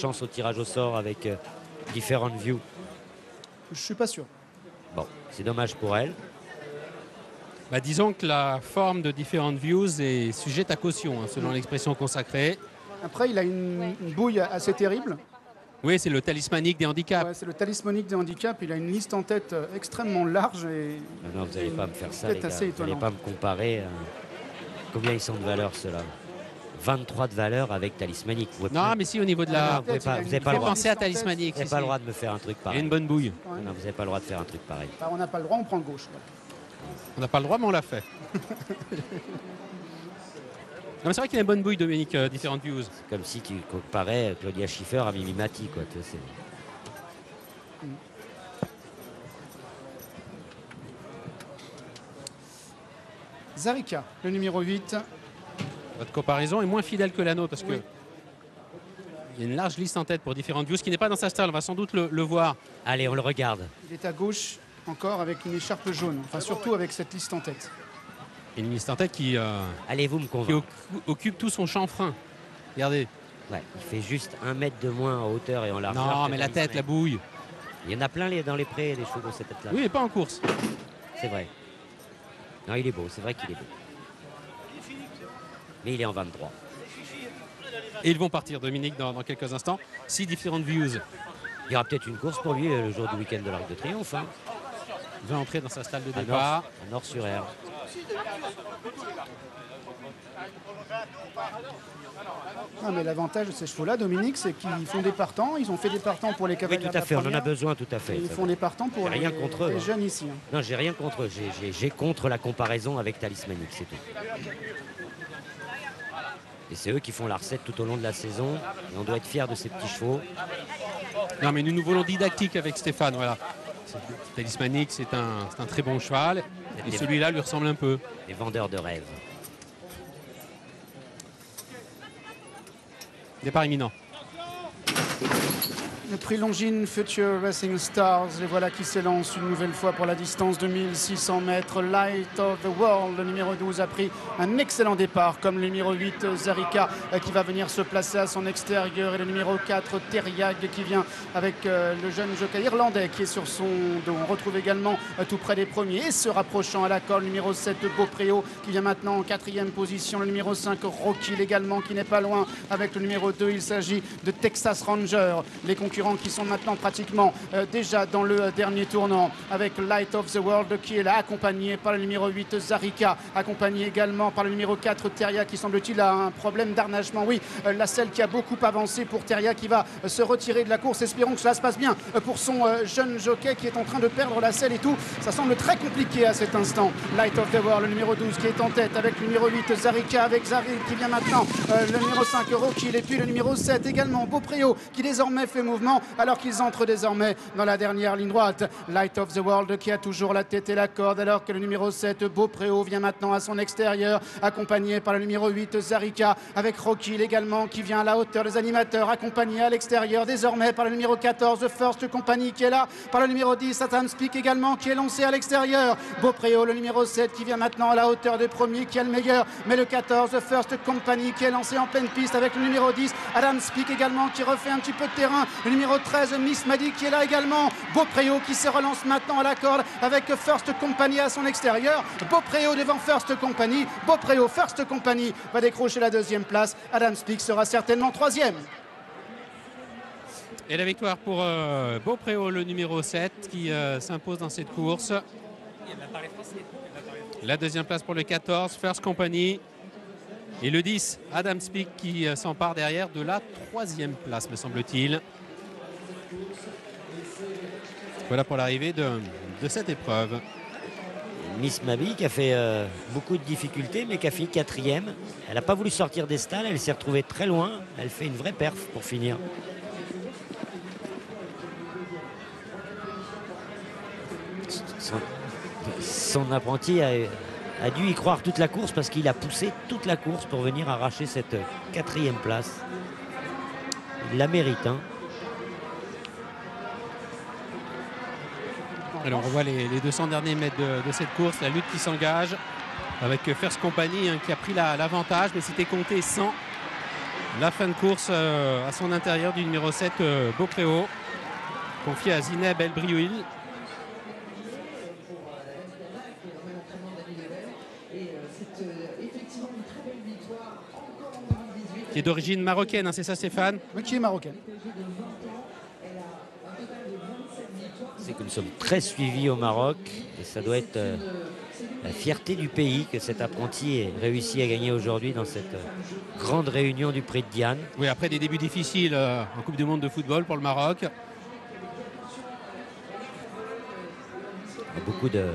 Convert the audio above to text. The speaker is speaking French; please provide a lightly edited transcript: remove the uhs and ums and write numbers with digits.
chance au tirage au sort avec Different View? Je suis pas sûr. Bon, c'est dommage pour elle. Bah, disons que la forme de Different Views est sujette à caution, hein, selon l'expression consacrée. Après, il a une bouille assez terrible. Oui, c'est le talismanique des handicaps. Ouais, c'est le talismanique des handicaps. Il a une liste en tête extrêmement large. Et Non, vous n'allez pas me faire ça, peut-être les gars. assez Vous n'allez étonnant. pas me comparer. Combien ils sont de valeur, ceux-là? 23 de valeur avec talismanique. Vous pouvez Non, pas- mais si, au niveau de la... vous n'avez pas, vous avez pas Fais le droit. penser à talismanique. Vous n'avez Si, pas si. le droit de me faire un truc Il y a pareil. une bonne bouille. Ouais. Non, vous n'avez pas le droit de faire un truc pareil. Bah, on n'a pas le droit, on prend le gauche. On n'a pas le droit, mais on l'a fait. Non, mais c'est vrai qu'il a une bonne bouille, Dominique, Different Views. C'est comme si tu comparais Claudia Schiffer à Mimi Mati, quoi. Tu sais, Zarika, le numéro 8. Votre comparaison est moins fidèle que la nôtre parce que Oui. il y a une large liste en tête pour Different Views qui n'est pas dans sa style. On va sans doute le voir. allez, on le regarde. Il est à gauche encore avec une écharpe jaune. Enfin, surtout avec cette liste en tête. Il y a une liste en tête qui Allez-vous me convaincre. occupe tout son chanfrein. Regardez. Ouais, il fait juste 1 mètre de moins en hauteur et en largeur. Non, que mais la Talisman. tête, la bouille. Il y en a plein dans les prés, des chevaux de cette tête-là. Oui, mais pas en course. C'est vrai. Non, il est beau, c'est vrai qu'il est beau. Mais il est en 23. Et ils vont partir, Dominique, dans quelques instants. 6 Different Views. Il y aura peut-être une course pour lui le jour du week-end de l'Arc de Triomphe. Hein, Il va entrer dans sa stade de à départ. Nord-sur-Aire. Ah, mais l'avantage de ces chevaux-là, Dominique, c'est qu'ils font des partants. Ils ont fait des partants pour les Oui, cavaliers. tout à fait, on en a besoin, tout à fait. Et ils ça font va. des partants pour J'ai rien contre eux, les hein. jeunes ici. Hein. Non, j'ai rien contre eux. J'ai contre la comparaison avec Talismanique, c'est tout. Et c'est eux qui font la recette tout au long de la saison. Et on doit être fiers de ces petits chevaux. Non, mais nous voulons didactique avec Stéphane. Voilà. Talismanique, c'est un très bon cheval. Et celui-là lui ressemble un peu. Les vendeurs de rêves. Départ imminent. Le prix Longines Future Racing Stars, les voilà qui s'élancent une nouvelle fois pour la distance de 1600 mètres. Light of the World, le numéro 12, a pris un excellent départ, comme le numéro 8, Zarika, qui va venir se placer à son extérieur. Et le numéro 4, Teriag, qui vient avec le jeune jockey irlandais qui est sur son dos. On retrouve également tout près des premiers et se rapprochant à la corde, le numéro 7, Beaupréau, qui vient maintenant en 4e position. Le numéro 5, Rocky également, qui n'est pas loin avec le numéro 2. Il s'agit de Texas Ranger. Les concurrents qui sont maintenant pratiquement déjà dans le dernier tournant, avec Light of the World qui est là, accompagné par le numéro 8, Zarika, accompagné également par le numéro 4, Teria, qui semble-t-il a un problème d'harnachement. Oui, la selle qui a beaucoup avancé pour Teria, qui va se retirer de la course. Espérons que cela se passe bien pour son jeune jockey qui est en train de perdre la selle et tout. Ça semble très compliqué à cet instant. Light of the World, le numéro 12 qui est en tête avec le numéro 8, Zarika, avec Zari qui vient maintenant, le numéro 5, Rocky, et puis le numéro 7 également, Beaupréau, qui désormais fait mouvement alors qu'ils entrent désormais dans la dernière ligne droite. Light of the World qui a toujours la tête et la corde, alors que le numéro 7, Beaupréau, vient maintenant à son extérieur, accompagné par le numéro 8, Zarika, avec Rocky également qui vient à la hauteur des animateurs, accompagné à l'extérieur désormais par le numéro 14, First Company, qui est là, par le numéro 10, Satan Speak également, qui est lancé à l'extérieur. Beaupréau, le numéro 7, qui vient maintenant à la hauteur des premiers, qui a le meilleur, mais le 14, First Company, qui est lancé en pleine piste avec le numéro 10, Adam Speak également, qui refait un petit peu de terrain. Le numéro 13, Miss Madi, qui est là également. Beaupréau qui se relance maintenant à la corde avec First Company à son extérieur. Beaupréau devant First Company. Beaupréau, First Company va décrocher la 2e place. Adam Speak sera certainement 3e. Et la victoire pour Beaupréau, le numéro 7, qui s'impose dans cette course. La 2e place pour le 14, First Company. Et le 10, Adam Speak, qui s'empare derrière de la 3e place, me semble-t-il. Voilà pour l'arrivée de cette épreuve. Miss Mabi qui a fait beaucoup de difficultés mais qui a fini 4e. Elle n'a pas voulu sortir des stalles, elle s'est retrouvée très loin. Elle fait une vraie perf pour finir. Son apprenti a dû y croire toute la course parce qu'il a poussé toute la course pour venir arracher cette 4e place. Il la mérite, hein. Alors on voit les 200 derniers mètres de cette course, la lutte qui s'engage avec First Company, hein, qui a pris l'avantage, mais c'était compté 100. La fin de course à son intérieur du numéro 7, Beaupréau, confié à Zineb El Brioui. Qui est d'origine marocaine, hein, c'est ça Stéphane? Oui, qui est marocaine. C'est que nous sommes très suivis au Maroc et ça doit être la fierté du pays que cet apprenti ait réussi à gagner aujourd'hui dans cette grande réunion du Prix de Diane. Oui, après des débuts difficiles en Coupe du Monde de football pour le Maroc. Beaucoup de